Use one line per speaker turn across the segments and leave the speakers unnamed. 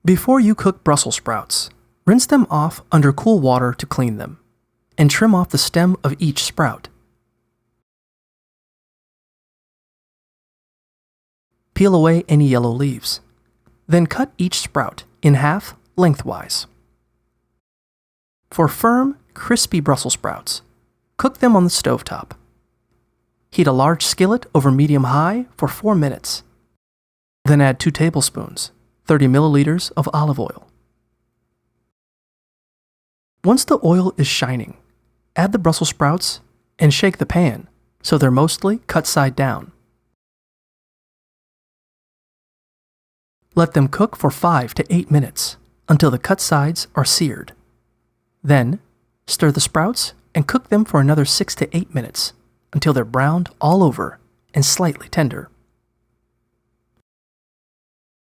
Before you cook Brussels sprouts, rinse them off under cool water to clean them, and trim off the stem of each sprout. Peel away any yellow leaves. Then cut each sprout in half lengthwise. For firm, crispy Brussels sprouts, cook them on the stovetop. Heat a large skillet over medium-high for 4 minutes. Then add 2 tablespoons, 30 milliliters of olive oil. Once the oil is shining, add the Brussels sprouts and shake the pan so they're mostly cut side down. Let them cook for 5 to 8 minutes until the cut sides are seared. Then, stir the sprouts and cook them for another 6 to 8 minutes until they're browned all over and slightly tender.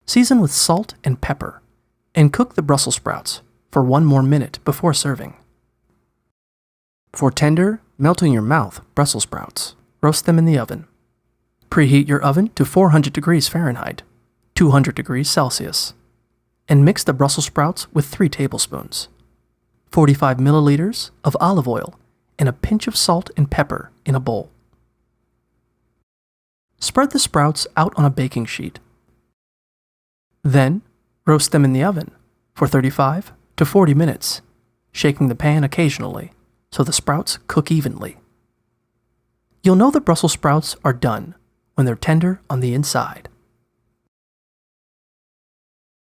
Season with salt and pepper and cook the Brussels sprouts for 1 more minute before serving. For tender, melt-in-your-mouth Brussels sprouts, roast them in the oven. Preheat your oven to 400 degrees Fahrenheit, 200 degrees Celsius, and mix the Brussels sprouts with 3 tablespoons, 45 milliliters of olive oil, and a pinch of salt and pepper in a bowl. Spread the sprouts out on a baking sheet. Then, roast them in the oven for 35 to 40 minutes, shaking the pan occasionally so the sprouts cook evenly. You'll know the Brussels sprouts are done when they're tender on the inside.